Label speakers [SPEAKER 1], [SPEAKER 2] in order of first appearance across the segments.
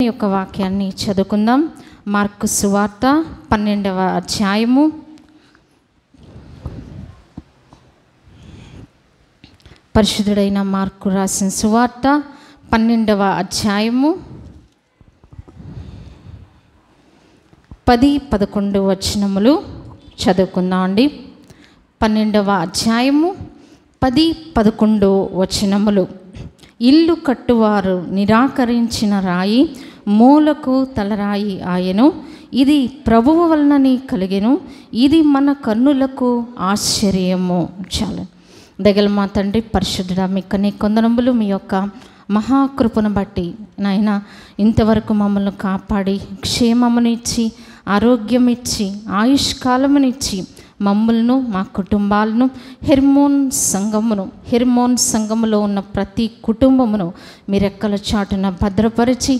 [SPEAKER 1] ఈ యొక్క వాక్యాన్ని చదువుకుందాం. మార్కు సువార్త 12వ అధ్యాయము. పరిశుద్ధుడైన మార్కు రాసిన సువార్త 12వ అధ్యాయము 10-11 వచనములు చదువుకుందామండి. 12వ అధ్యాయము 10-11 వచనములు. ఇల్లు కట్టువారు నిరాకరించిన రాయి మూలకు తలరాయి ఆయను. ఇది ప్రభువు వలనని కలిగెను. ఇది మన కన్నులకు ఆశ్చర్యము. చాలు. దగల మా తండ్రి పరిశుద్ధుడా, మీకు నీ కొందనములు, మీ యొక్క మహాకృపను బట్టి నాయన ఇంతవరకు మమ్మల్ని కాపాడి క్షేమమునిచ్చి ఆరోగ్యం ఇచ్చి ఆయుష్కాలమునిచ్చి మమ్మల్ని మా కుటుంబాలను హెర్మోన్ సంఘములో ఉన్న ప్రతి కుటుంబమును మీ రెక్కల చాటున భద్రపరిచి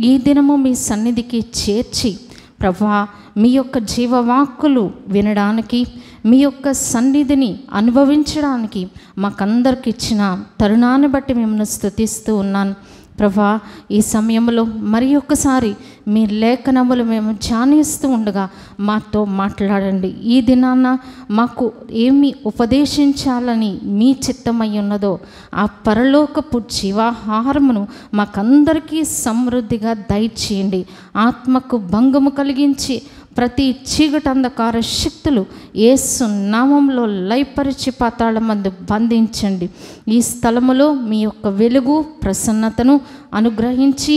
[SPEAKER 1] ఈ దినము మీ సన్నిధికి చేర్చి ప్రభా మీ యొక్క జీవవాక్కులు వినడానికి, మీ యొక్క సన్నిధిని అనుభవించడానికి మాకందరికి ఇచ్చిన తరుణాన్ని బట్టి మిమ్మల్ని స్తుతిస్తూ ఉన్నాను ప్రభా. ఈ సమయంలో మరి ఒక్కసారి మీ లేఖనములు మేము ధ్యానిస్తూ ఉండగా మాతో మాట్లాడండి. ఈ దినాన మాకు ఏమి ఉపదేశించాలని మీ చిత్తమై ఉన్నదో ఆ పరలోకపు జీవాహారమును మాకందరికీ సమృద్ధిగా దయచేయండి. ఆత్మకు భంగము కలిగించి ప్రతి చీకటి అంధకార శక్తులు యేసు నామములో లయపరిచి పాతాళమందు బంధించండి. ఈ స్థలములో మీ యొక్క వెలుగు ప్రసన్నతను అనుగ్రహించి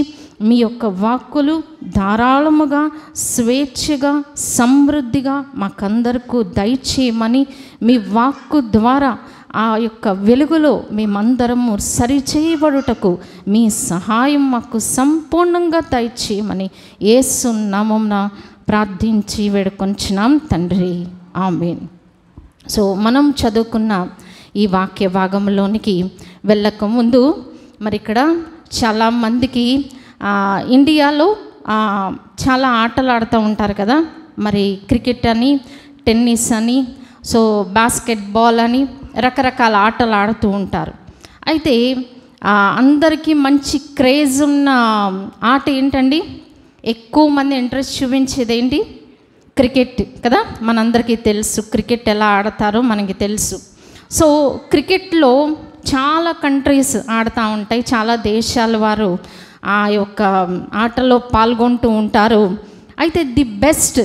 [SPEAKER 1] మీ యొక్క వాక్కులు ధారాళముగా స్వేచ్ఛగా సమృద్ధిగా మాకందరకు దయచేయమని, మీ వాక్కు ద్వారా ఆ యొక్క వెలుగులో మేమందరము సరిచేయబడుటకు మీ సహాయం మాకు సంపూర్ణంగా దయచేయమని యేసు నామమున ప్రార్థించి వేడుకొంచున్నాం తండ్రి, ఆమేన్. సో మనం చదువుకున్న ఈ వాక్య భాగంలోనికి వెళ్ళకముందు మరి ఇక్కడ చాలామందికి ఇండియాలో చాలా ఆటలు ఆడుతూ ఉంటారు కదా. మరి క్రికెట్ అని, టెన్నిస్ అని, సో బాస్కెట్బాల్ అని రకరకాల ఆటలు ఆడుతూ ఉంటారు. అయితే అందరికీ మంచి క్రేజ్ ఉన్న ఆట ఏంటండి? ఎక్కువ మంది ఇంట్రెస్ట్ చూపించేది ఏంటి? క్రికెట్ కదా. మనందరికీ తెలుసు క్రికెట్ ఎలా ఆడతారో మనకి తెలుసు. సో క్రికెట్లో చాలా కంట్రీస్ ఆడుతూ ఉంటాయి, చాలా దేశాల వారు ఆ యొక్క ఆటలో పాల్గొంటూ ఉంటారు. అయితే ది బెస్ట్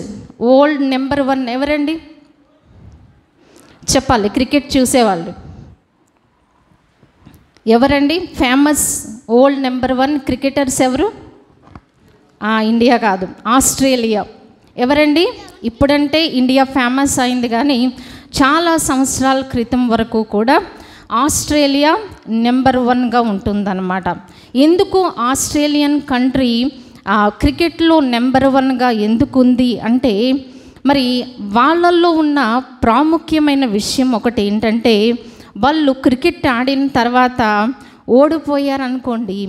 [SPEAKER 1] వరల్డ్ నెంబర్ 1 ఎవరండి? చెప్పాలి. క్రికెట్ చూసేవాళ్ళు ఎవరండి? ఫేమస్ వరల్డ్ నెంబర్ 1 క్రికెటర్స్ ఎవరు? ఇండియా కాదు, ఆస్ట్రేలియా. ఎవరండి? ఇప్పుడంటే ఇండియా ఫేమస్ అయింది, కానీ చాలా సంవత్సరాల క్రితం వరకు కూడా ఆస్ట్రేలియా నెంబర్ 1గా ఉంటుందన్నమాట. ఎందుకు ఆస్ట్రేలియన్ కంట్రీ క్రికెట్లో నెంబర్ 1గా ఎందుకు ఉంది అంటే, మరి వాళ్ళల్లో ఉన్న ప్రాముఖ్యమైన విషయం ఒకటి ఏంటంటే, వాళ్ళు క్రికెట్ ఆడిన తర్వాత ఓడిపోయారనుకోండి,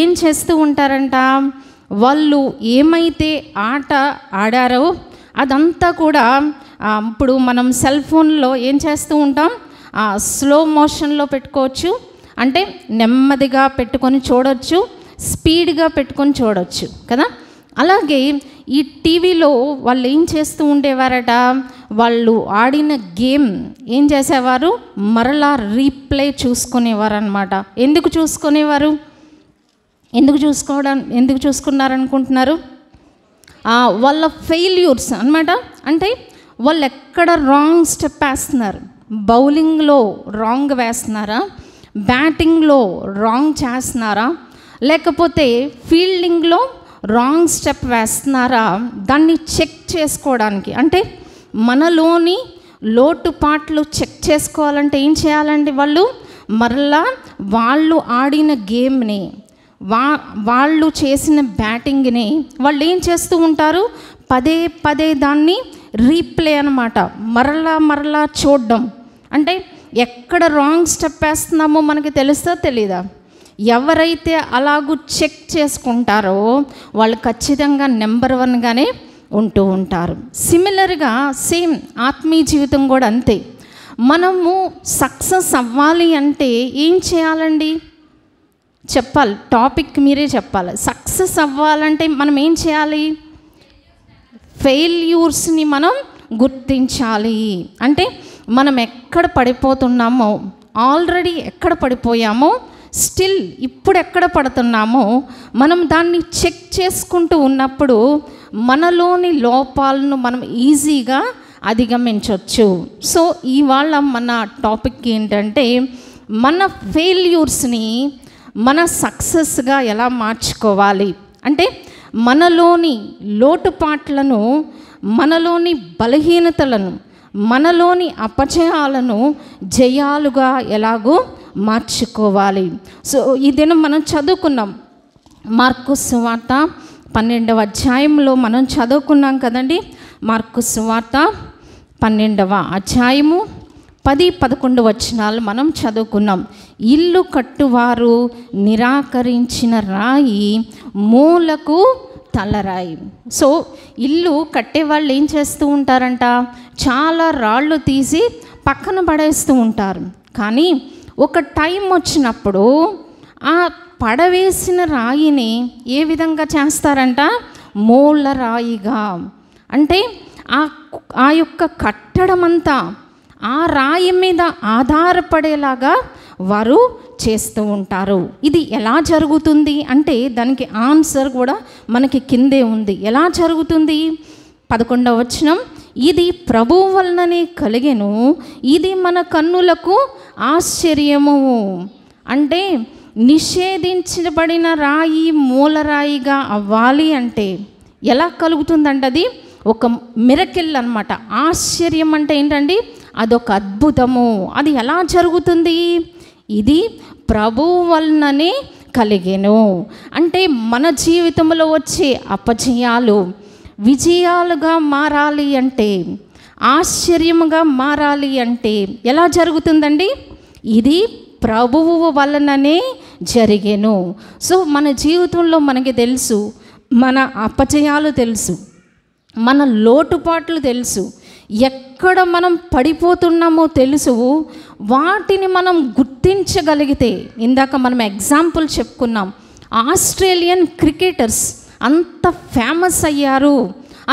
[SPEAKER 1] ఏం చేస్తూ ఉంటారంట, వాళ్ళు ఏమైతే ఆట ఆడారో అదంతా కూడా ఇప్పుడు మనం సెల్ ఫోన్లో ఏం చేస్తూ ఉంటాం, స్లో మోషన్లో పెట్టుకోవచ్చు, అంటే నెమ్మదిగా పెట్టుకొని చూడవచ్చు, స్పీడ్గా పెట్టుకొని చూడవచ్చు కదా. అలాగే ఈ టీవీలో వాళ్ళు ఏం చేస్తూ ఉండేవారట, వాళ్ళు ఆడిన గేమ్ ఏం చేసేవారు, మరలా రీప్లే చూసుకునేవారు అనమాట. ఎందుకు చూసుకునేవారు? ఎందుకు చూసుకున్నారనుకుంటున్నారు? వాళ్ళ ఫెయిల్యూర్స్ అనమాట. అంటే వాళ్ళు ఎక్కడ రాంగ్ స్టెప్ వేస్తున్నారు, బౌలింగ్లో రాంగ్ వేస్తున్నారా, బ్యాటింగ్లో రాంగ్ చేస్తున్నారా, లేకపోతే ఫీల్డింగ్లో రాంగ్ స్టెప్ వేస్తున్నారా, దాన్ని చెక్ చేసుకోవడానికి, అంటే మనలోని లోటుపాట్లు చెక్ చేసుకోవాలంటే ఏం చేయాలండి? వాళ్ళు మరలా వాళ్ళు ఆడిన గేమ్ని, వాళ్ళు చేసిన బ్యాటింగ్ని వాళ్ళు ఏం చేస్తూ ఉంటారు, పదే దాన్ని రీప్లే అనమాట, మరలా చూడడం. అంటే ఎక్కడ రాంగ్ స్టెప్ వేస్తున్నామో మనకి తెలుస్తా తెలీదా? ఎవరైతే అలాగూ చెక్ చేసుకుంటారో వాళ్ళు ఖచ్చితంగా నెంబర్ 1గానే ఉంటూ ఉంటారు. సిమిలర్గా సేమ్ ఆత్మీయ జీవితం కూడా అంతే. మనము సక్సెస్ అవ్వాలి అంటే ఏం చేయాలండి? చెప్పాలి, టాపిక్ మీరే చెప్పాలి. సక్సెస్ అవ్వాలంటే మనం ఏం చేయాలి? ఫెయిల్యూర్స్ని మనం గుర్తించాలి. అంటే మనం ఎక్కడ పడిపోతున్నామో, ఆల్రెడీ ఎక్కడ పడిపోయామో, స్టిల్ ఇప్పుడు ఎక్కడ పడుతున్నామో మనం దాన్ని చెక్ చేసుకుంటూ ఉన్నప్పుడు మనలోని లోపాలను మనం ఈజీగా అధిగమించవచ్చు. సో ఇవాళ మన టాపిక్ ఏంటంటే మన ఫెయిల్యూర్స్ని మన సక్సెస్గా ఎలా మార్చుకోవాలి. అంటే మనలోని లోటుపాట్లను, మనలోని బలహీనతలను, మనలోని అపజయాలను జయాలుగా ఎలాగో మార్చుకోవాలి. సో ఈ దినం మనం చదువుకున్నాం మార్కు సువార్త 12వ అధ్యాయంలో మనం చదువుకున్నాం కదండి. మార్కు సువార్త 12వ అధ్యాయము 10-11 వచనాలు మనం చదువుకున్నాం. ఇల్లు కట్టువారు నిరాకరించిన రాయి మూలకు తలరాయి. సో ఇల్లు కట్టేవాళ్ళు ఏం చేస్తూ ఉంటారంట? చాలా రాళ్ళు తీసి పక్కన పడేస్తూ ఉంటారు. కానీ ఒక టైం వచ్చినప్పుడు ఆ పడవేసిన రాయిని ఏ విధంగా చేస్తారంట? మూల రాయిగా. అంటే ఆ యొక్క కట్టడమంతా ఆ రాయి మీద ఆధారపడేలాగా వారు చేస్తూ ఉంటారు. ఇది ఎలా జరుగుతుంది అంటే దానికి ఆన్సర్ కూడా మనకి కిందే ఉంది. ఎలా జరుగుతుంది? 11వ వచనం, ఇది ప్రభువు వలననే కలిగెను, ఇది మన కన్నులకు ఆశ్చర్యము. అంటే నిషేధించబడిన రాయి మూలరాయిగా అవ్వాలి అంటే ఎలా కలుగుతుందంట? అది ఒక మిరకిల్ అన్నమాట. ఆశ్చర్యం అంటే ఏంటండి? అదొక అద్భుతము. అది ఎలా జరుగుతుంది? ఇది ప్రభువు వలననే కలిగెను. అంటే మన జీవితంలో వచ్చే అపజయాలు విజయాలుగా మారాలి అంటే, ఆశ్చర్యముగా మారాలి అంటే ఎలా జరుగుతుందండి? ఇది ప్రభువు వలననే జరిగెను. సో మన జీవితంలో మనకి తెలుసు, మన అపజయాలు తెలుసు, మన లోటుపాట్లు తెలుసు, ఎక్కడ మనం పడిపోతున్నామో తెలుసు. వాటిని మనం గుర్తించగలిగితే, ఇందాక మనం ఎగ్జాంపుల్ చెప్పుకున్నాం, ఆస్ట్రేలియన్ క్రికెటర్స్ అంత ఫేమస్ అయ్యారు,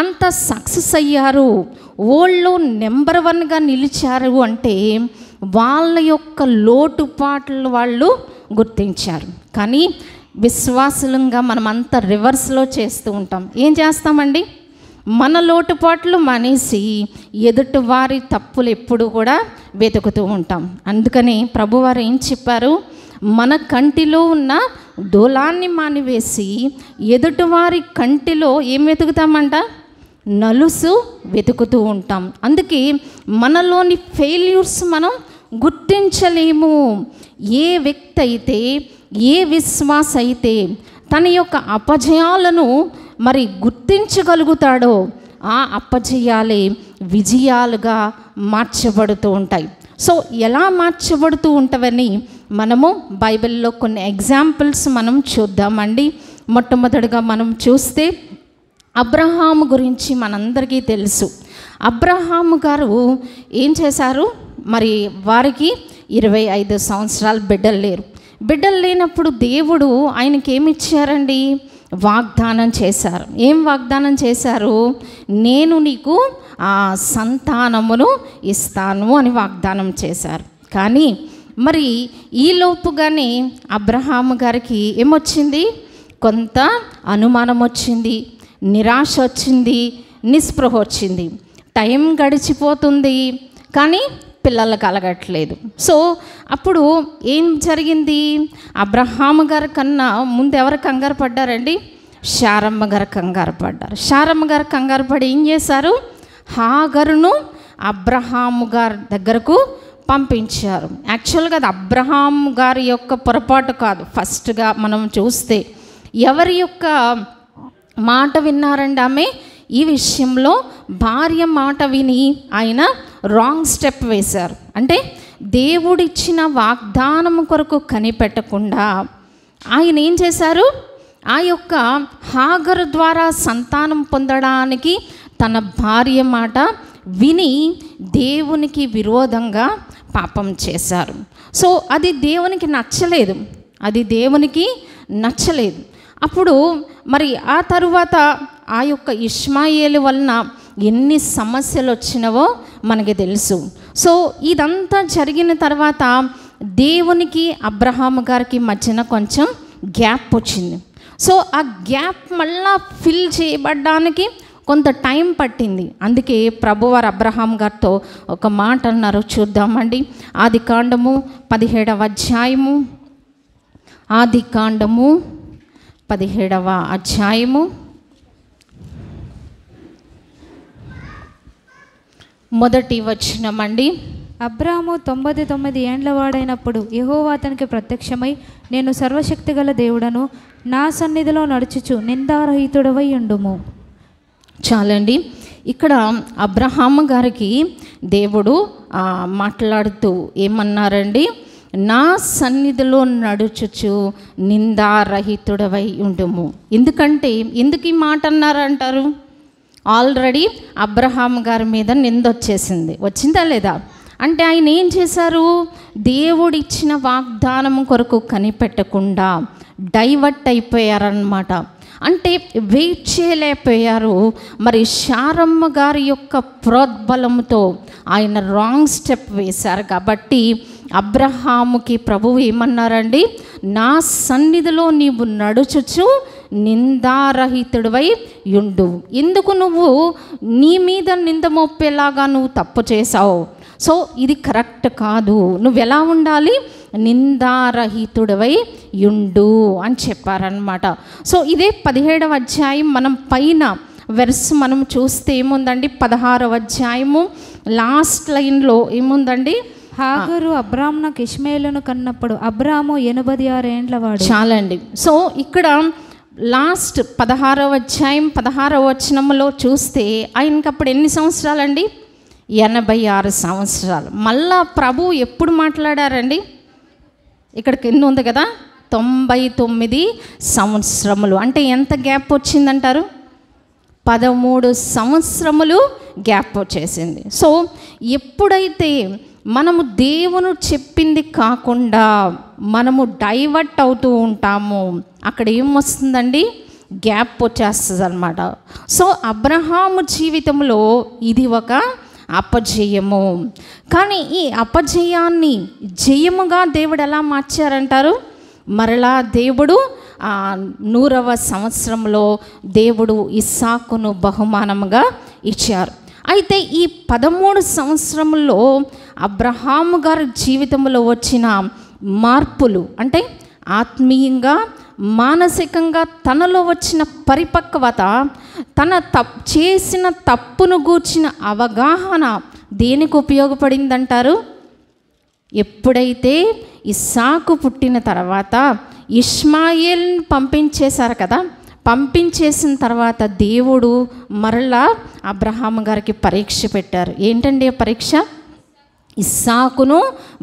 [SPEAKER 1] అంత సక్సెస్ అయ్యారు, వరల్డ్లో నెంబర్ 1గా నిలిచారు అంటే వాళ్ళ యొక్క లోటుపాట్లు వాళ్ళు గుర్తించారు. కానీ విశ్వాసులంగా మనం అంత రివర్స్లో చేస్తూ ఉంటాం. ఏం చేస్తామండి? మన లోటుపాట్లు మానేసి ఎదుటివారి తప్పులు ఎప్పుడు కూడా వెతుకుతూ ఉంటాం. అందుకని ప్రభువారు ఏం చెప్పారు? మన కంటిలో ఉన్న దూలాన్ని మానివేసి ఎదుటివారి కంటిలో ఏం వెతుకుతామంట? నలుసు వెతుకుతూ ఉంటాం. అందుకే మనలోని ఫెయిల్యూర్స్ మనం గుర్తించలేము. ఏ వ్యక్తి అయితే, ఏ విశ్వాస అయితే తన యొక్క అపజయాలను మరి గుర్తించగలుగుతాడో ఆ అపజయాలే విజయాలుగా మార్చబడుతూ ఉంటాయి. సో ఎలా మార్చబడుతూ ఉంటావని మనము బైబిల్లో కొన్ని ఎగ్జాంపుల్స్ మనం చూద్దామండి. మొట్టమొదటిగా మనం చూస్తే అబ్రహాము గురించి మనందరికీ తెలుసు. అబ్రహాము గారు ఏం చేశారు? మరి వారికి 25 సంవత్సరాలు బిడ్డలు లేరు. బిడ్డలు లేనప్పుడు దేవుడు ఆయనకి ఏమి ఇచ్చారండి? వాగ్దానం చేశారు. ఏం వాగ్దానం చేశారు? నేను నీకు ఆ సంతానమును ఇస్తాను అని వాగ్దానం చేశారు. కానీ మరి ఈలోపుగానే అబ్రహాము గారికి ఏమొచ్చింది? కొంత అనుమానం వచ్చింది, నిరాశ వచ్చింది, నిస్పృహ వచ్చింది. టైం గడిచిపోతుంది కానీ పిల్లలు కలగట్లేదు. సో అప్పుడు ఏం జరిగింది? అబ్రహాము గారి కన్నా ముందు ఎవరు కంగారు పడ్డారండి? శారమ్మ గారు కంగారు పడ్డారు. శారమ్మ గారు కంగారు పడి ఏం చేశారు? హాగరును అబ్రహాము గారి దగ్గరకు పంపించారు. యాక్చువల్గా అది అబ్రహాము గారి యొక్క పొరపాటు కాదు. ఫస్ట్గా మనం చూస్తే ఎవరి యొక్క మాట విన్నారండి? ఆమె ఈ విషయంలో భార్య మాట విని ఆయన రాంగ్ స్టెప్ వేశారు. అంటే దేవుడిచ్చిన వాగ్దానం కొరకు కనిపెట్టకుండా ఆయన ఏం చేశారు? ఆ యొక్క హాగరు ద్వారా సంతానం పొందడానికి తన భార్య మాట విని దేవునికి విరోధంగా పాపం చేశారు. సో అది దేవునికి నచ్చలేదు. అది దేవునికి నచ్చలేదు. అప్పుడు మరి ఆ తరువాత ఆ యొక్క ఇష్మాయేలు వలన ఎన్ని సమస్యలు వచ్చినావో మనకి తెలుసు. సో ఇదంతా జరిగిన తర్వాత దేవునికి అబ్రహాము గారికి మధ్యన కొంచెం గ్యాప్ వచ్చింది. సో ఆ గ్యాప్ మళ్ళా ఫిల్ చేయబడ్డానికి కొంత టైం పట్టింది. అందుకే ప్రభువారు అబ్రహాం గారితో ఒక మాట అన్నారు, చూద్దామండి. ఆదికాండము 17వ అధ్యాయము, ఆదికాండము 17వ అధ్యాయము మొదటి వచనమండి.
[SPEAKER 2] అబ్రాము 99 ఏండ్ల వాడైనప్పుడు యెహోవా అతనికి ప్రత్యక్షమై, నేను సర్వశక్తిగల దేవుడను, నా సన్నిధిలో నడుచుచు నిందారహితుడవై ఉండుము.
[SPEAKER 1] చాలండి. ఇక్కడ అబ్రహాము గారికి దేవుడు మాట్లాడుతూ ఏమన్నారండి? నా సన్నిధిలో నడుచుచు నిందారహితుడవై ఉండుము. ఎందుకంటే ఎందుకు ఈ మాట అన్నారంటారు? ఆల్రెడీ అబ్రహాము గారి మీద నింద వచ్చేసింది. వచ్చిందా లేదా? అంటే ఆయన ఏం చేశారు? దేవుడిచ్చిన వాగ్దానం కొరకు కనిపెట్టకుండా డైవర్ట్ అయిపోయారన్నమాట. అంటే వెయిట్ చేయలేకపోయారు. మరి శారమ్మ గారి యొక్క ప్రోద్బలంతో ఆయన రాంగ్ స్టెప్ వేశారు. కాబట్టి అబ్రహాముకి ప్రభువు ఏమన్నారండి? నా సన్నిధిలో నీవు నడుచుచు నిందారహితుడివై ఉండు. ఎందుకు నువ్వు నీ మీద నింద మోపేలాగా నువ్వు తప్పు చేసావు? సో ఇది కరెక్ట్ కాదు. నువ్వు ఎలా ఉండాలి? నిందారహితుడివై ఉండు అని చెప్పారనమాట. సో ఇదే 17వ అధ్యాయం మనం పైన వెర్స్ మనం చూస్తే ఏముందండి? 16వ అధ్యాయము లాస్ట్ లైన్లో ఏముందండి?
[SPEAKER 2] హాగరు అబ్రామునకు ఇష్మాయేలును కన్నప్పుడు అబ్రాము 86 ఏండ్ల వాడు.
[SPEAKER 1] చాలండి. సో ఇక్కడ లాస్ట్ 16వ అధ్యాయం 16వ వచనంలో చూస్తే ఆయనకి అప్పుడు ఎన్ని సంవత్సరాలండి? 86 సంవత్సరాలు. మళ్ళా ప్రభు ఎప్పుడు మాట్లాడారండి? ఇక్కడ కింద ఉంది కదా, 99 సంవత్సరములు. అంటే ఎంత గ్యాప్ వచ్చిందంటారు? 13 సంవత్సరములు గ్యాప్ వచ్చేసింది. సో ఎప్పుడైతే మనము దేవుని చెప్పింది కాకుండా మనము డైవర్ట్ అవుతూ ఉంటాము, అక్కడ ఏం వస్తుందండి? గ్యాప్ వచ్చేస్తుంది అన్నమాట. సో అబ్రహాము జీవితంలో ఇది ఒక అపజయము. కానీ ఈ అపజయాన్ని జయముగా దేవుడు ఎలా మార్చారంటారు? మరలా దేవుడు 100వ సంవత్సరంలో దేవుడు ఇస్సాకును బహుమానముగా ఇచ్చారు. అయితే ఈ 13 సంవత్సరంలో అబ్రహాము గారి జీవితంలో వచ్చిన మార్పులు, అంటే ఆత్మీయంగా మానసికంగా తనలో వచ్చిన పరిపక్వత, తన చేసిన తప్పును గూర్చిన అవగాహన దేనికి ఉపయోగపడిందంటారు? ఎప్పుడైతే ఇస్సాకు పుట్టిన తర్వాత ఇష్మాయేల్ని పంపించేశారు కదా, పంపించేసిన తర్వాత దేవుడు మరలా అబ్రహాము గారికి పరీక్ష పెట్టారు. ఏంటండి ఆ పరీక్ష? ఇస్సాకును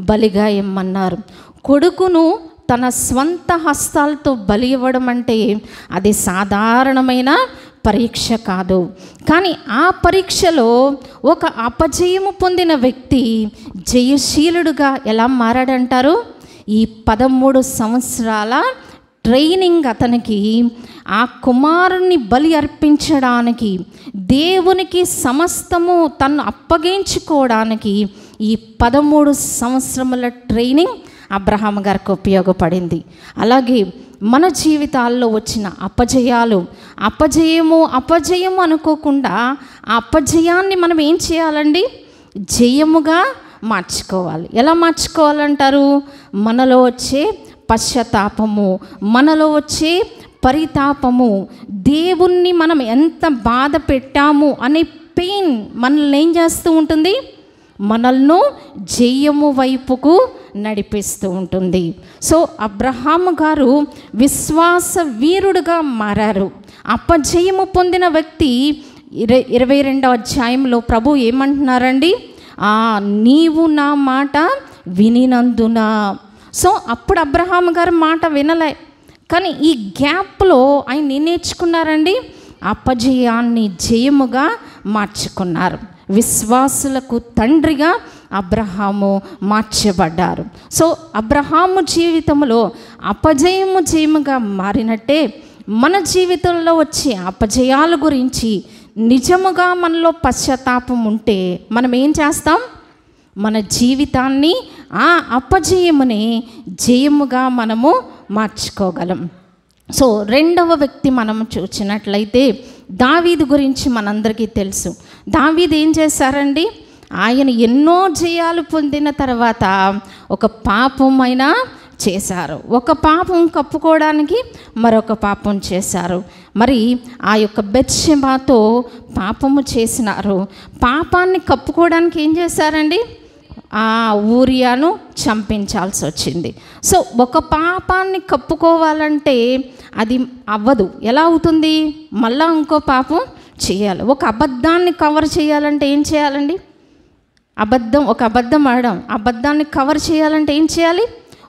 [SPEAKER 1] బలిగా ఇమ్మన్నారు. కొడుకును తన స్వంత హస్తాలతో బలి ఇవ్వడం అంటే అది సాధారణమైన పరీక్ష కాదు. కానీ ఆ పరీక్షలో ఒక అపజయము పొందిన వ్యక్తి జయశీలుడుగా ఎలా మారాడంటారు? ఈ 13 సంవత్సరాల ట్రైనింగ్ అతనికి ఆ కుమారుని బలి అర్పించడానికి, దేవునికి సమస్తము తను అప్పగించుకోవడానికి ఈ 13 సంవత్సరముల ట్రైనింగ్ అబ్రహాము గారికి ఉపయోగపడింది. అలాగే మన జీవితాల్లో వచ్చిన అపజయాలు, అపజయము అనుకోకుండా ఆ అపజయాన్ని మనం ఏం చేయాలండి? జయముగా మార్చుకోవాలి. ఎలా మార్చుకోవాలంటారు? మనలో వచ్చే పశ్చాత్తాపము, మనలో వచ్చే పరితాపము, దేవుణ్ణి మనం ఎంత బాధ పెట్టాము అనే పెయిన్ మనల్ని ఏం చేస్తూ ఉంటుంది? మనల్ని జయము వైపుకు నడిపిస్తూ ఉంటుంది. సో అబ్రహాము గారు విశ్వాస వీరుడుగా మారారు. అపజయము పొందిన వ్యక్తి 22వ అధ్యాయంలో ప్రభు ఏమంటున్నారండి? నీవు నా మాట వినినందున. సో అప్పుడు అబ్రహాము గారు మాట వినలే. కానీ ఈ గ్యాప్లో ఆయన ఏం నేర్చుకున్నారండి? అపజయాన్ని జయముగా మార్చుకున్నారు. విశ్వాసులకు తండ్రిగా అబ్రహాము మార్చబడ్డారు. సో అబ్రహాము జీవితంలో అపజయము జయముగా మారినట్టే మన జీవితంలో వచ్చే అపజయాల గురించి నిజముగా మనలో పశ్చాత్తాపం ఉంటే మనం ఏం చేస్తాం? మన జీవితాన్ని ఆ అపజయముని జయముగా మనము మార్చుకోగలం. సో రెండవ వ్యక్తి మనం చూసినట్లయితే దావీదు గురించి మనందరికీ తెలుసు. దావీదు ఏం చేశారండి? ఆయన ఎన్నో జయాలు పొందిన తర్వాత ఒక పాపమైనా చేశారు. ఒక పాపం కప్పుకోవడానికి మరొక పాపం చేశారు. మరి ఆ యొక్క బెత్షెబాతో పాపము చేసినారు. పాపాన్ని కప్పుకోవడానికి ఏం చేశారండి? ఆ ఊరియాను చంపించాల్సి వచ్చింది. సో ఒక పాపాన్ని కప్పుకోవాలంటే అది అవ్వదు. ఎలా అవుతుంది? మళ్ళా ఇంకో పాపం చేయాలి. ఒక అబద్ధాన్ని కవర్ చేయాలంటే ఏం చేయాలండి? ఒక అబద్ధం ఆడడం, అబద్ధాన్ని కవర్ చేయాలంటే ఏం చేయాలి?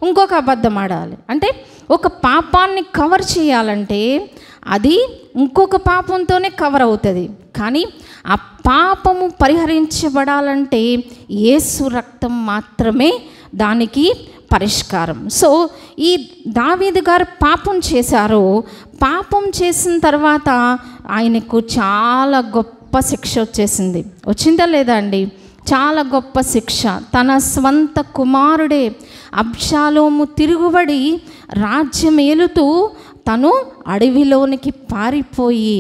[SPEAKER 1] ఇంకొక అబద్ధం ఆడాలి. అంటే ఒక పాపాన్ని కవర్ చేయాలంటే అది ఇంకొక పాపంతోనే కవర్ అవుతుంది. కానీ ఆ పాపము పరిహరించబడాలంటే యేసు రక్తం మాత్రమే దానికి పరిష్కారం. సో ఈ దావీదు గారు పాపం చేశారు. పాపం చేసిన తర్వాత ఆయనకు చాలా గొప్ప శిక్ష వచ్చేసింది. వచ్చిందా లేదా అండి? చాలా గొప్ప శిక్ష. తన స్వంత కుమారుడే అబ్షాలోము తిరుగుబడి రాజ్యం ఏలుతూ తను అడవిలోనికి పారిపోయి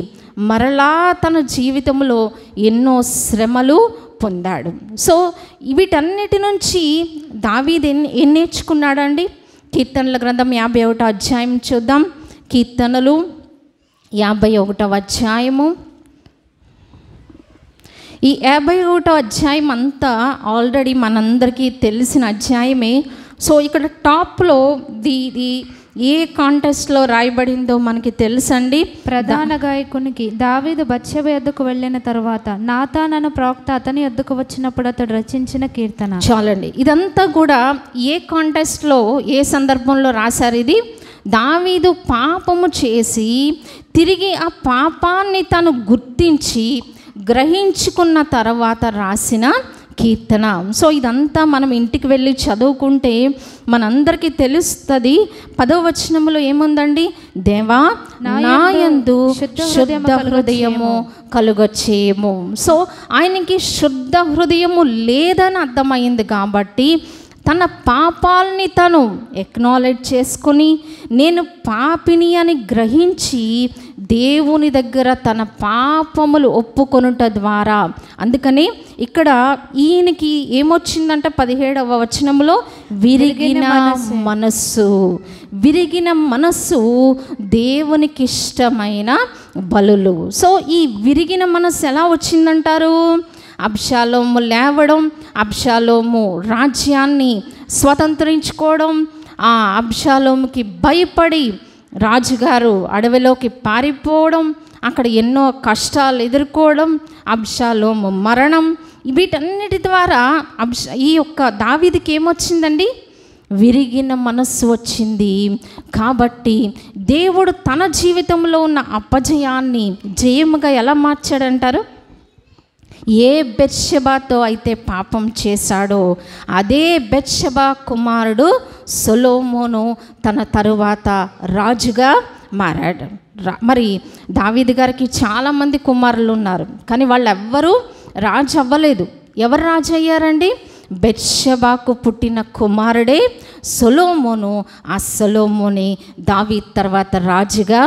[SPEAKER 1] మరలా తన జీవితంలో ఎన్నో శ్రమలు పొందాడు. సో వీటన్నిటి నుంచి దావీదు ఏం నేర్చుకున్నాడండి? కీర్తనల గ్రంథం 51వ అధ్యాయం చూద్దాం. కీర్తనలు 51వ అధ్యాయము. ఈ 51వ అధ్యాయం అంతా ఆల్రెడీ మనందరికీ తెలిసిన అధ్యాయమే. సో ఇక్కడ టాప్లో ఇది ఏ కాంటెస్ట్లో రాయబడిందో మనకి తెలుసండి.
[SPEAKER 2] ప్రధాన గాయకునికి దావీదు బత్షెబ యొద్దకు వెళ్ళిన తర్వాత నాతాను ప్రవక్త అతని యొద్దకు వచ్చినప్పుడు అతడు రచించిన కీర్తన.
[SPEAKER 1] చాలండి. ఇదంతా కూడా ఏ కాంటెస్ట్లో ఏ సందర్భంలో రాశారు? ఇది దావీదు పాపము చేసి తిరిగి ఆ పాపాన్ని తను గుర్తించి గ్రహించుకున్న తర్వాత రాసిన కీర్తన. సో ఇదంతా మనం ఇంటికి వెళ్ళి చదువుకుంటే మనందరికీ తెలుస్తుంది. 10వ వచనంలో ఏముందండి? దేవా నా యందు శుద్ధ హృదయము కలుగచేయము. సో ఆయనకి శుద్ధ హృదయము లేదని అర్థమైంది కాబట్టి తన పాపాలని తను ఎక్నాలెడ్జ్ చేసుకుని నేను పాపిని అని గ్రహించి దేవుని దగ్గర తన పాపములు ఒప్పుకొనుట ద్వారా, అందుకని ఇక్కడ ఈయనకి ఏమొచ్చిందంటే 17వ వచనంలో విరిగిన మనస్సు. విరిగిన మనస్సు దేవునికి ఇష్టమైన బలులు. సో ఈ విరిగిన మనస్సు ఎలా వచ్చిందంటారు? అబ్షాలోము లేవడం, అబ్షాలోము రాజ్యాన్ని స్వతంత్రించుకోవడం, ఆ అబ్షాలోముకి భయపడి రాజుగారు అడవిలోకి పారిపోవడం, అక్కడ ఎన్నో కష్టాలు ఎదుర్కోవడం, అబ్షాలోము మరణం, వీటన్నిటి ద్వారా ఈ యొక్క దావీదుకి ఏమొచ్చిందండి? విరిగిన మనస్సు వచ్చింది. కాబట్టి దేవుడు తన జీవితంలో ఉన్న అపజయాన్ని జయముగా ఎలా మార్చాడంటారు? ఏ బెత్షెబాతో అయితే పాపం చేశాడో అదే బెత్షెబా కుమారుడు సొలొమోను తన తరువాత రాజుగా మారాడు. మరి దావీదు గారికి చాలామంది కుమారులు ఉన్నారు, కానీ వాళ్ళు ఎవ్వరూ రాజు అవ్వలేదు. ఎవరు రాజు అయ్యారండి? బెత్షెబాకు పుట్టిన కుమారుడే సొలొమోను. ఆ సొలొమోని దావీదు తర్వాత రాజుగా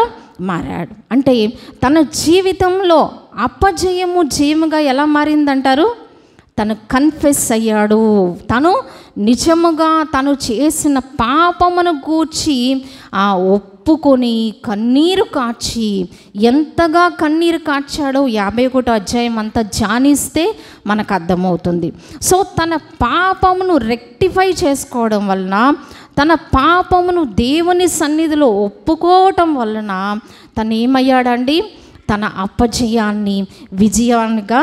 [SPEAKER 1] మారాడు. అంటే తన జీవితంలో అపజయము జయముగా ఎలా మారిందంటారు? తను కన్ఫెస్ అయ్యాడు. తను నిజముగా తను చేసిన పాపమును గూర్చి ఒప్పుకొని కన్నీరు కార్చి, ఎంతగా కన్నీరు కార్చాడో 51వ అధ్యాయం అంతా ధ్యానిస్తే మనకు అర్థమవుతుంది. సో తన పాపమును రెక్టిఫై చేసుకోవడం వలన, తన పాపమును దేవుని సన్నిధిలో ఒప్పుకోవటం వలన తను ఏమయ్యాడండి? తన అపజయాన్ని విజయాన్నిగా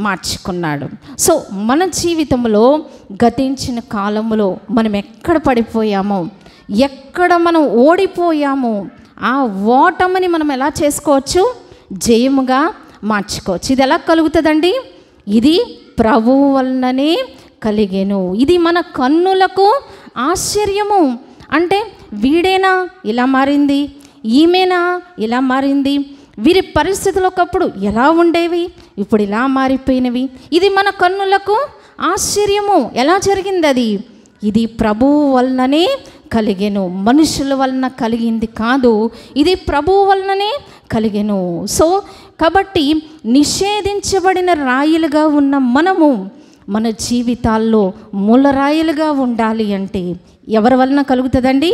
[SPEAKER 1] మార్చుకున్నాడు. సో మన జీవితంలో గతించిన కాలంలో మనం ఎక్కడ పడిపోయామో, ఎక్కడ మనం ఓడిపోయామో, ఆ ఓటమిని మనం ఎలా చేసుకోవచ్చు? జయముగా మార్చుకోవచ్చు. ఇది ఎలా కలుగుతుందండి? ఇది ప్రభువు వలననే కలిగెను. ఇది మన కన్నులకు ఆశ్చర్యము. అంటే వీడేనా ఇలా మారింది, ఈమెనా ఇలా మారింది, వీరి పరిస్థితులు ఒకప్పుడు ఎలా ఉండేవి, ఇప్పుడు ఇలా మారిపోయినవి. ఇది మన కన్నులకు ఆశ్చర్యము. ఎలా జరిగింది అది? ఇది ప్రభువు వలననే కలిగెను, మనుషుల వలన కలిగింది కాదు, ఇది ప్రభువు వలననే కలిగెను. సో కాబట్టి నిషేధించబడిన రాయిలుగా ఉన్న మనము మన జీవితాల్లో మూలరాయిలుగా ఉండాలి అంటే ఎవరి వలన కలుగుతుందండి?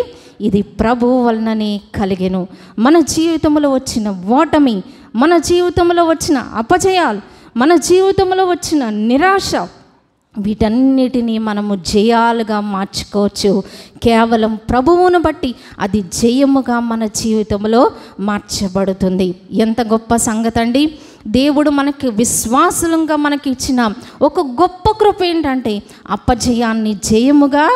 [SPEAKER 1] ఇది ప్రభువు వలననే కలిగెను. మన జీవితంలో వచ్చిన ఓటమి, మన జీవితంలో వచ్చిన అపజయాలు, మన జీవితంలో వచ్చిన నిరాశ, వీటన్నిటినీ మనము జయాలుగా మార్చుకోవచ్చు. కేవలం ప్రభువును బట్టి అది జయముగా మన జీవితంలో మార్చబడుతుంది. ఎంత గొప్ప సంగతి అండి! దేవుడు మనకి విశ్వాసులంగా మనకి ఇచ్చిన ఒక గొప్ప కృప ఏంటంటే అపజయాన్ని జయముగా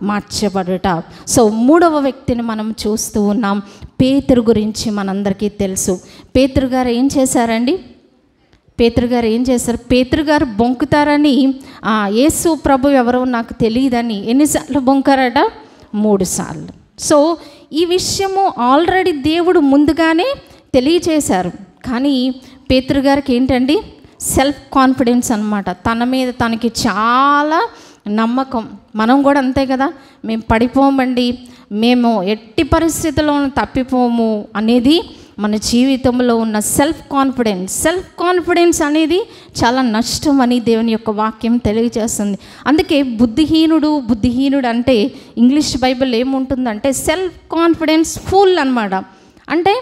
[SPEAKER 1] మార్చబడుట. సో మూడవ వ్యక్తిని మనం చూస్తూ ఉన్నాం. పేతురు గురించి మనందరికీ తెలుసు. పేతురు గారు ఏం చేశారండి? పేతురు గారు బొంకుతారని యేసు ప్రభు ఎవరో నాకు తెలియదని ఎన్నిసార్లు బొంకారట? 3 సార్లు. సో ఈ విషయము ఆల్రెడీ దేవుడు ముందుగానే తెలియచేశారు. కానీ పేతురు గారికి ఏంటండి? సెల్ఫ్ కాన్ఫిడెన్స్ అన్నమాట. తన మీద తనకి చాలా నమ్మకం. మనం కూడా అంతే కదా, మేము పడిపోమండి, మేము ఎట్టి పరిస్థితుల్లోనూ తప్పిపోము అనేది మన జీవితంలో ఉన్న సెల్ఫ్ కాన్ఫిడెన్స్ అనేది చాలా నష్టం అని దేవుని యొక్క వాక్యం తెలియజేస్తుంది. అందుకే బుద్ధిహీనుడు అంటే ఇంగ్లీష్ బైబిల్ ఏముంటుందంటే సెల్ఫ్ కాన్ఫిడెన్స్ ఫుల్ అన్నమాట. అంటే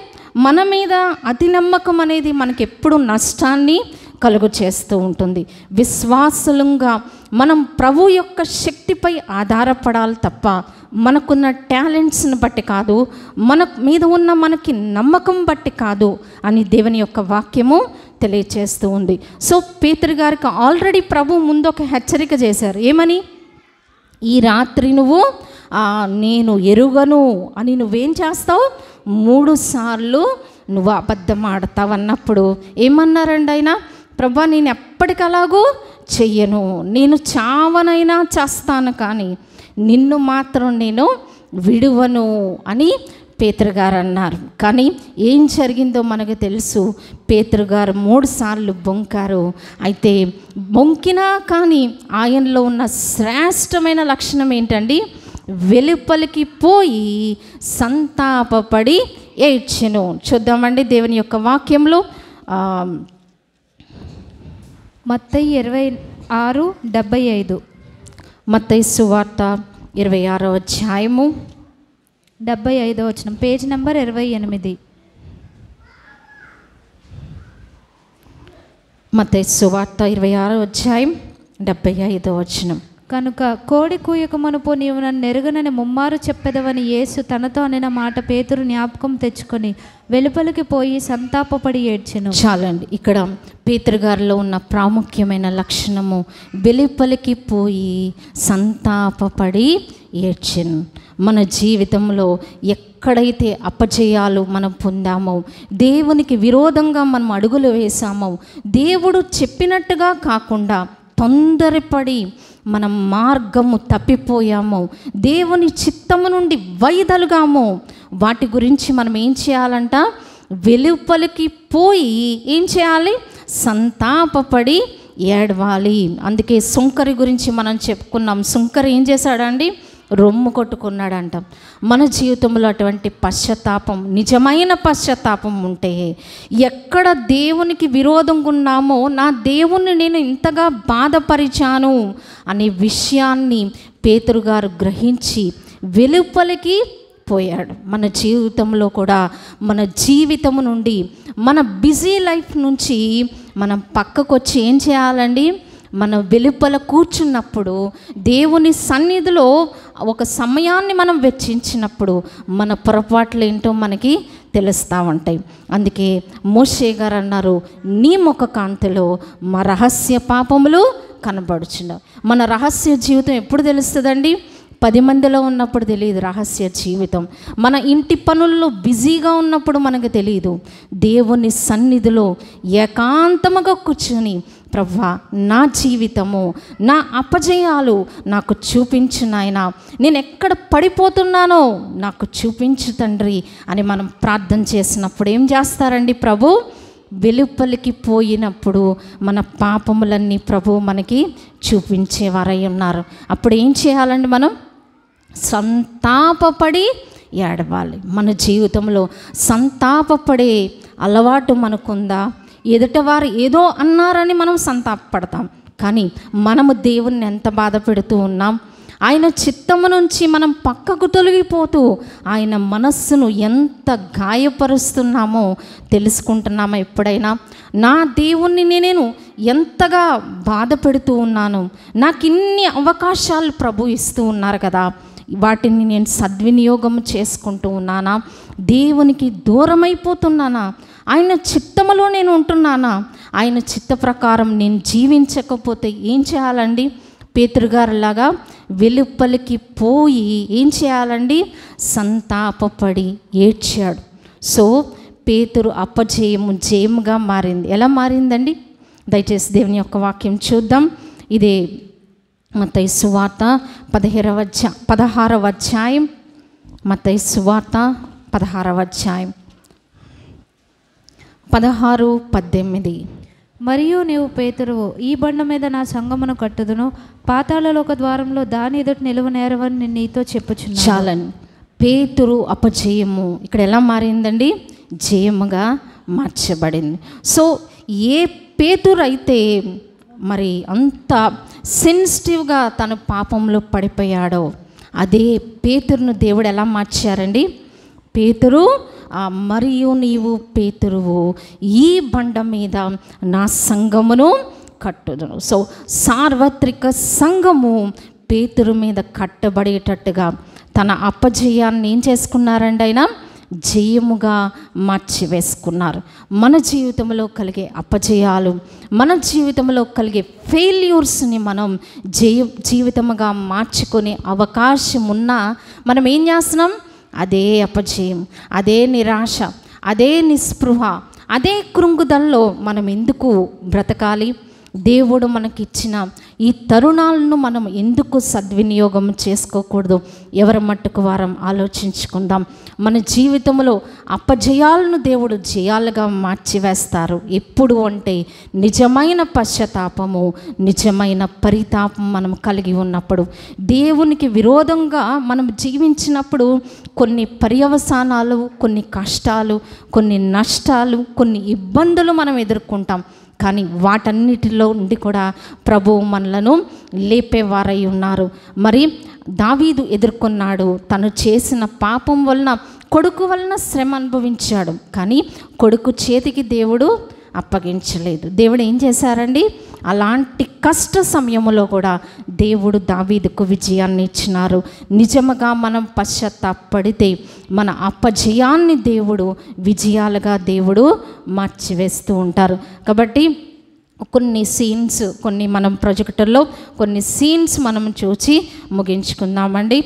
[SPEAKER 1] మన మీద అతి నమ్మకం అనేది మనకి ఎప్పుడు నష్టాన్ని కలుగు చేస్తూ ఉంటుంది. విశ్వాసులంగా మనం ప్రభు యొక్క శక్తిపై ఆధారపడాలి తప్ప మనకున్న టాలెంట్స్ని బట్టి కాదు, మన మీద ఉన్న మనకి నమ్మకం బట్టి కాదు అని దేవుని యొక్క వాక్యము తెలియచేస్తూ ఉంది. సో పేతురు గారికి ఆల్రెడీ ప్రభు ముందు ఒక హెచ్చరిక చేశారు. ఏమని? ఈ రాత్రి నువ్వు నేను ఎరుగను అని నువ్వేం చేస్తావు? 3 సార్లు నువ్వు అబద్ధం ఆడతావు అన్నప్పుడు ఏమన్నారండి ఆయన? ప్రభా, నేను ఎప్పటికలాగూ చెయ్యను, నేను చావనైనా చేస్తాను, కానీ నిన్ను మాత్రం నేను విడువను అని పేతురు గారు అన్నారు. కానీ ఏం జరిగిందో మనకు తెలుసు. పేతురు గారు 3 సార్లు బొంకారు. అయితే బొంకినా కానీ ఆయనలో ఉన్న శ్రేష్టమైన లక్షణం ఏంటండి? వెలుపలికి పోయి సంతాపపడి ఏడ్చెను. చూద్దామండి దేవుని యొక్క వాక్యంలో.
[SPEAKER 2] మత్తయి 26:75.
[SPEAKER 1] మత్తయి సువార్త 26వ అధ్యాయము
[SPEAKER 2] 75వ వచనం, పేజ్ నెంబర్ 28.
[SPEAKER 1] మత్తయి సువార్త 26వ అధ్యాయం 75వ వచనం.
[SPEAKER 2] కనుక కోడి కూయక మునుపు నీవు నన్ను ఎరుగనని ముమ్మారు చెప్పెదవని యేసు తనతో అనిన మాట పేతురు జ్ఞాపకం తెచ్చుకొని వెలుపలికి పోయి సంతాపపడి ఏడ్చెను.
[SPEAKER 1] చాలండి, ఇక్కడ పేతురు గారిలో ఉన్న ప్రాముఖ్యమైన లక్షణము వెలుపలికి పోయి సంతాపపడి ఏడ్చెను. మన జీవితంలో ఎక్కడైతే అపజయాలు మనం పొందామో, దేవునికి విరోధంగా మనం అడుగులు వేసామో, దేవుడు చెప్పినట్టుగా కాకుండా తొందరపడి మనం మార్గము తప్పిపోయామో, దేవుని చిత్తము నుండి వైదొలగామో, వాటి గురించి మనం ఏం చేయాలంట? వెలుపలికి పోయి ఏం చేయాలి? సంతాపపడి ఏడవాలి. అందుకే సుంకరి గురించి మనం చెప్పుకున్నాం. సుంకరి ఏం చేశాడండి? రొమ్ము కొట్టుకున్నాడంట. మన జీవితంలో అటువంటి పశ్చాత్తాపం, నిజమైన పశ్చాత్తాపం ఉంటే, ఎక్కడ దేవునికి విరోధంగా ఉన్నామో, నా దేవుణ్ణి నేను ఇంతగా బాధపరిచాను అనే విషయాన్ని పేతురు గారు గ్రహించి వెలుపలికి పోయాడు. మన జీవితంలో కూడా మన జీవితం నుండి, మన బిజీ లైఫ్ నుంచి మనం పక్కకు వచ్చి ఏం చేయాలండి? మన వెలుపల కూర్చున్నప్పుడు, దేవుని సన్నిధిలో ఒక సమయాన్ని మనం వెచ్చించినప్పుడు మన పొరపాట్లు ఏంటో మనకి తెలుస్తూ ఉంటాయి. అందుకే మోషే గారు అన్నారు, నీ ముఖ కాంతిలో మా రహస్య పాపములు కనబడుచున్నావు. మన రహస్య జీవితం ఎప్పుడు తెలుస్తుందండి? 10 మందిలో ఉన్నప్పుడు తెలియదు రహస్య జీవితం. మన ఇంటి పనుల్లో బిజీగా ఉన్నప్పుడు మనకు తెలియదు. దేవుని సన్నిధిలో ఏకాంతముగా కూర్చొని ప్రభువా నా జీవితము, నా అపజయాలు నాకు చూపించు నాయనా, నేను ఎక్కడ పడిపోతున్నానో నాకు చూపించు తండ్రి అని మనం ప్రార్థన చేసినప్పుడు ఏం చేస్తారండి ప్రభు? వెలుపలికి పోయినప్పుడు మన పాపములన్నీ ప్రభు మనకి చూపించేవారై ఉన్నారు. అప్పుడు ఏం చేయాలండి? మనం సంతాపపడి ఏడవాలి. మన జీవితంలో సంతాపపడే అలవాటు మనకుందా? ఎదుటవారు ఏదో అన్నారని మనం సంతాపపడతాం, కానీ మనము దేవుణ్ణి ఎంత బాధ పెడుతూ ఉన్నాం? ఆయన చిత్తము నుంచి మనం పక్కకు తొలగిపోతూ ఆయన మనస్సును ఎంత గాయపరుస్తున్నామో తెలుసుకుంటున్నామా ఎప్పుడైనా? నా దేవుణ్ణి నేను ఎంతగా బాధ పెడుతూ ఉన్నాను, నాకు ఇన్ని అవకాశాలు ప్రభు ఇస్తూ ఉన్నారు కదా, వాటిని నేను సద్వినియోగం చేసుకుంటూ ఉన్నానా? దేవునికి దూరమైపోతున్నానా? ఆయన చిత్తములో నేను ఉంటున్నానా? ఆయన చిత్త ప్రకారం నేను జీవించకపోతే ఏం చేయాలండి? పేతురుగారిలాగా వెలుపలికి పోయి ఏం చేయాలండి? సంతాపపడి ఏడ్చాడు. సో పేతురు అపజయము జయముగా మారింది. ఎలా మారిందండి? దయచేసి దేవుని యొక్క వాక్యం చూద్దాం. ఇదే మత్తయి సువార్త 16వ అధ్యాయం. మత్తయి సువార్త 16వ అధ్యాయం 16-18.
[SPEAKER 2] మరియు నీవు పేతురువు, ఈ బండ మీద నా సంగమును కట్టుదును, పాతాళలోక ద్వారంలో దాని ఎదుట నిలువనేరవని నేను నీతో చెప్పుచున్నాను.
[SPEAKER 1] చాలండి. పేతురు అపజయము ఇక్కడ ఎలా మారిందండి? జయముగా మార్చబడింది. సో ఏ పేతురు అయితే మరి అంత సెన్సిటివ్గా తన పాపంలో పడిపోయాడో అదే పేతురును దేవుడు ఎలా మార్చారండి? పేతురు మరియు నీవు పేతురువు, ఈ బండ మీద నా సంఘమును కట్టుదును. సో సార్వత్రిక సంఘము పేతురు మీద కట్టబడేటట్టుగా తన అపజయాన్ని ఏం చేసుకున్నారండి? ఆయన జయముగా మార్చివేసుకున్నారు. మన జీవితంలో కలిగే అపజయాలు, మన జీవితంలో కలిగే ఫెయిల్యూర్స్ని మనం జీవితముగా మార్చుకునే అవకాశం ఉన్నా మనం ఏం చేస్తున్నాం? అదే అపజయం, అదే నిరాశ, అదే నిస్పృహ, అదే కృంగుదల్లో మనం ఎందుకు బ్రతకాలి? దేవుడు మనకిచ్చిన ఈ తరుణాలను మనం ఎందుకు సద్వినియోగం చేసుకోకూడదు? ఎవరి మట్టుకు వారం ఆలోచించుకుందాం. మన జీవితంలో అపజయాలను దేవుడు జయాలుగా మార్చివేస్తారు. ఎప్పుడు అంటే నిజమైన పశ్చాత్తాపము, నిజమైన పరితాపం మనం కలిగి ఉన్నప్పుడు. దేవునికి విరోధంగా మనం జీవించినప్పుడు కొన్ని పర్యవసానాలు, కొన్ని కష్టాలు, కొన్ని నష్టాలు, కొన్ని ఇబ్బందులు మనం ఎదుర్కొంటాం. కానీ వాటన్నిటిలో నుండి కూడా ప్రభువు మనలను లేపేవారై ఉన్నారు. మరి దావీదు ఎదుర్కొన్నాడు. తను చేసిన పాపం వలన, కొడుకు వలన శ్రమ అనుభవించాడు. కానీ కొడుకు చేతికి దేవుడు అప్పగించలేదు. దేవుడు ఏం చేశారండి? అలాంటి కష్ట సమయంలో కూడా దేవుడు దావీదుకు విజయాన్ని ఇచ్చినారు. నిజముగా మనం పశ్చాత్తాపడితే మన అపజయాన్ని దేవుడు విజయాలుగా దేవుడు మార్చివేస్తూ ఉంటారు. కాబట్టి కొన్ని మనం ప్రొజెక్టర్లో కొన్ని సీన్స్ మనం చూసి ముగించుకుందామండి.